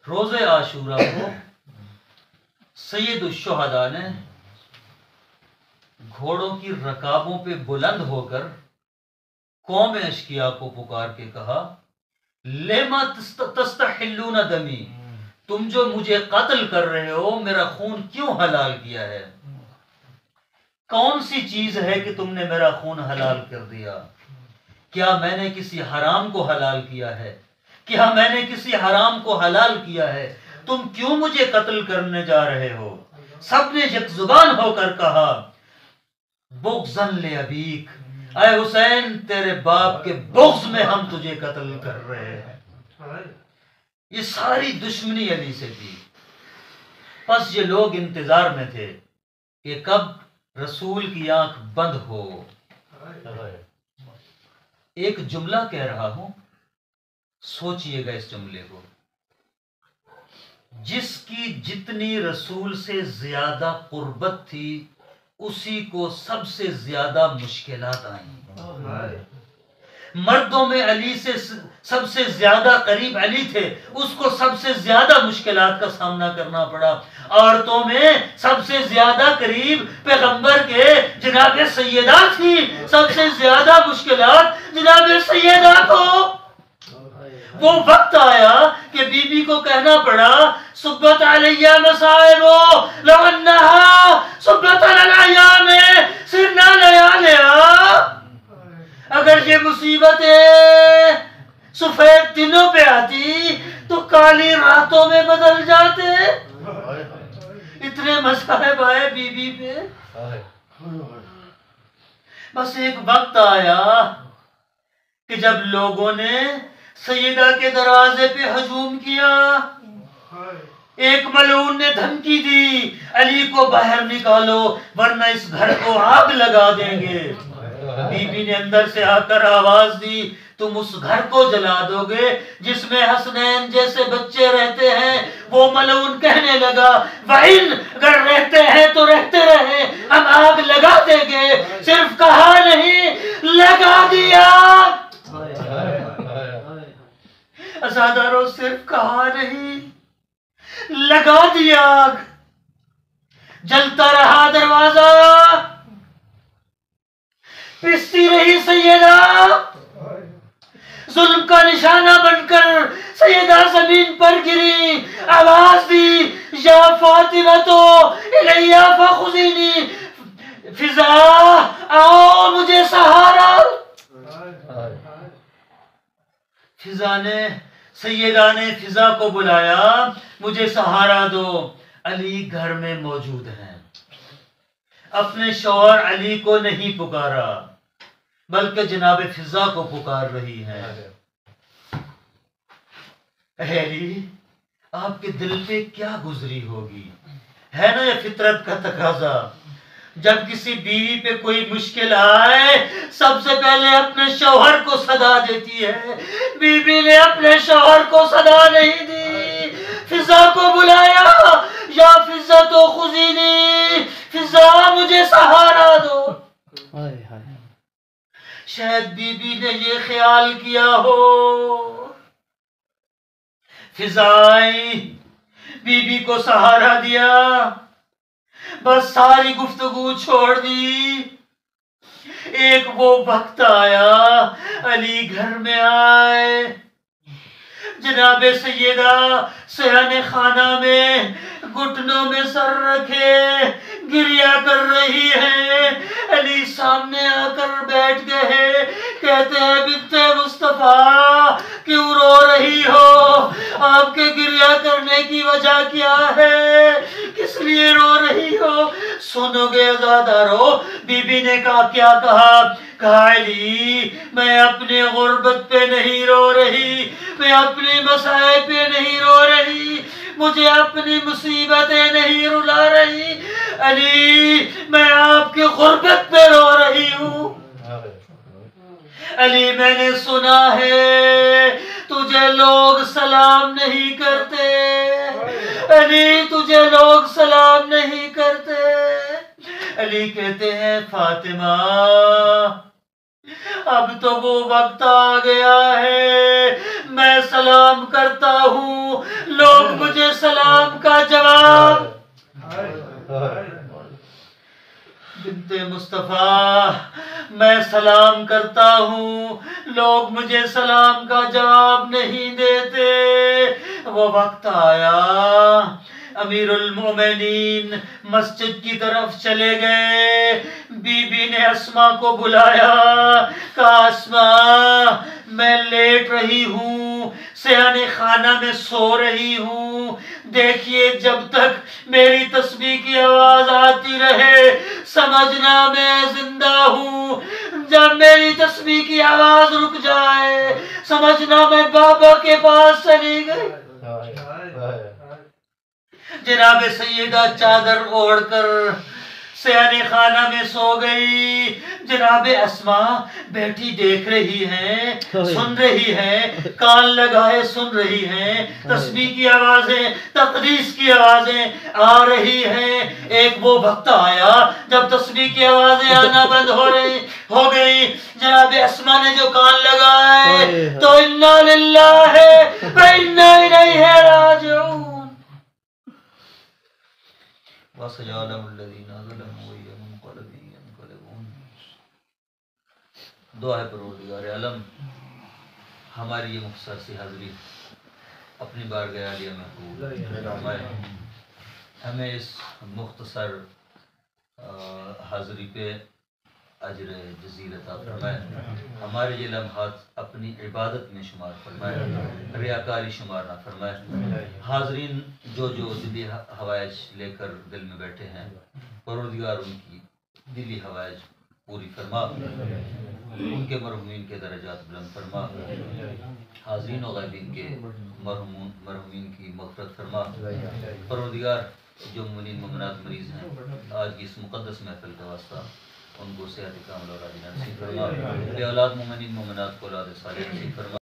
روز عاشورہ کو سید الشہداء نے گھوڑوں کی رکابوں پہ بلند ہو کر قوم اشقیا کو پکار کے کہا لما تستحلون دمی، تم جو مجھے قتل کر رہے ہو میرا خون کیوں حلال کیا ہے؟ کون سی چیز ہے کہ تم نے میرا خون حلال کر دیا؟ کیا میں نے کسی حرام کو حلال کیا ہے؟ کیا میں نے کسی حرام کو حلال کیا ہے؟ تم کیوں مجھے قتل کرنے جا رہے ہو؟ سب نے یک زبان ہو کر کہا بغضاً لأبیک، اے حسین تیرے باپ کے بغض میں ہم تجھے قتل کر رہے ہیں۔ یہ ساری دشمنی علی سے تھی۔ پس یہ لوگ انتظار میں تھے کہ کب رسول کی آنکھ بند ہو۔ ایک جملہ کہہ رہا ہوں، سوچئے گا اس جملے کو۔ جس کی جتنی رسول سے زیادہ قربت تھی اسی کو سب سے زیادہ مشکلات آئیں۔ مردوں میں علی سے سب سے زیادہ قریب علی تھے، اس کو سب سے زیادہ مشکلات کا سامنا کرنا پڑا۔ عورتوں میں سب سے زیادہ قریب پیغمبر کے جناب سیدہ تھی، سب سے زیادہ مشکلات جناب سیدہ کو۔ وہ وقت آیا کہ بی بی کو کہنا پڑا صبت علیہ مصائب لو انہا صبت علیہ میں سرنا لیالیا، اگر یہ مصیبتیں سفید دنوں پہ آتی تو کالی راتوں میں بدل جاتے۔ اتنے مصائب آئے بی بی پہ۔ بس ایک وقت آیا کہ جب لوگوں نے سیدہ کے دروازے پہ ہجوم کیا، ایک ملعون نے دھمکی دی علی کو باہر نکالو ورنہ اس گھر کو آگ لگا دیں گے۔ بی بی نے اندر سے آ کر آواز دی تم اس گھر کو جلا دو گے جس میں حسنین جیسے بچے رہتے ہیں۔ وہ ملعون کہنے لگا وَإِنْ، اگر رہتے ہیں تو رہتے رہیں، ہم آگ لگا دیں گے، صرف کہا نہیں لگا دیا۔ عزاداروں صرف کہا نہیں لگا دیا آگ۔ جلتا رہا دروازہ، پستی رہی سیدہ، ظلم کا نشانہ بن کر سیدہ زمین پر گری، آواز دی یا فاطمہ تو الیہ فخذینی، فضا آؤ مجھے سہارا۔ فضا نے سیدہ نے فضا کو بلایا مجھے سہارا دو۔ علی گھر میں موجود ہیں، اپنے شوہر علی کو نہیں پکارا بلکہ جناب فضا کو پکار رہی ہے۔ اے علی، آپ کے دل پہ کیا گزری ہوگی؟ ہے نا یہ فطرت کا تقاضا، جب کسی بیوی پہ کوئی مشکل آئے سب سے پہلے اپنے شوہر کو صدا دیتی ہے۔ بی بی نے اپنے شوہر کو صدا نہیں دی، فضا کو بلایا یا فضا تو خذینی، فضا مجھے سہارا دو۔ شاید بی بی نے یہ خیال کیا ہو فضا آئی، بی بی کو سہارا دیا، بس ساری گفتگو چھوڑ دی۔ ایک وہ وقت آیا علی گھر میں آئے، جناب سیدہ صحن خانہ میں گھٹنوں میں سر رکھے گریہ کر رہی ہے۔ علی سامنے آ کر بیٹھ گئے، کہتے ہیں بنت مصطفیٰ کیوں رو رہی ہو؟ آپ کے گریہ کرنے کی وجہ کیا ہے؟ کس لیے رو رہی ہو؟ سنو گے عزادارو، بی بی نے کیا کہا؟ کہا علی میں اپنی غربت پہ نہیں رو رہی، میں اپنی مسائب پہ نہیں رو رہی، مجھے اپنی مصیبتیں نہیں رلا رہی، علی میں آپ کی غربت پہ رو رہی ہوں۔ علی میں نے سنا ہے تجھے لوگ سلام نہیں کرتے، علی تجھے لوگ سلام نہیں کرتے۔ علی کہتے ہیں فاطمہ اب تو وہ وقت آ گیا ہے، میں سلام کرتا ہوں، لوگ مجھے سلام کا جواب بنت مصطفیٰ، میں سلام کرتا ہوں، لوگ مجھے سلام کا جواب نہیں دیتے۔ وہ وقت آیا، امیر المومنین مسجد کی طرف چلے گئے، بی بی نے اسما کو بلایا، کہا اسما میں لیٹ رہی ہوں، صحن خانہ میں سو رہی ہوں، دیکھیے جب تک میری تسبیح کی آواز آتی رہے سمجھنا میں زندہ ہوں، جب میری تسبیح کی آواز رک جائے سمجھنا میں بابا کے پاس چلی گئی۔ جناب سیدہ چادر اوڑھ کر صحن خانہ میں سو گئی، جناب اسما بیٹھی دیکھ رہی ہیں، سن رہی ہیں، کان لگائے سن رہی ہیں، تسبیح کی آوازیں، تقدیس کی آوازیں آ رہی ہیں۔ ایک وہ وقت آیا جب تسبیح کی آوازیں آنا بند ہو گئی، جناب اسما نے جو کان لگائے تو انا للہ و انا الیہ راجعون۔ وَسَيَعْلَمُ الَّذِينَ ظَلَمُوا أَيَّ مُنقَلَبٍ يَنقَلِبُونَ۔ دعا ہے پروردگار عالم، ہماری یہ مختصر سی حاضری اپنی بارگاہ عالیہ میں قبول فرمائے، ہمیں اس مختصر حاضری پہ اجر جزیل عطا فرمائے، ہمارے یہ لمحات اپنی عبادت میں شمار فرمائے، ریاکاری شمار نہ فرمائے۔ حاضرین جو دلی حوائج لے کر دل میں بیٹھے ہیں، پروردگار ان کی دلی حوائج پوری فرما، ان کے مرحومین کے درجات بلند فرما، حاضرین و غائبین کے مرحومین کی مغفرت فرما۔ پروردگار جو مومنین مومنات مریض ہیں آج کی اس مقدس محفل کا واسطہ ان کو صحت کاملہ اور عاجلہ نصیب فرما، بے اولاد مومنین مومنات کو اولاد صالح نصیب فرما۔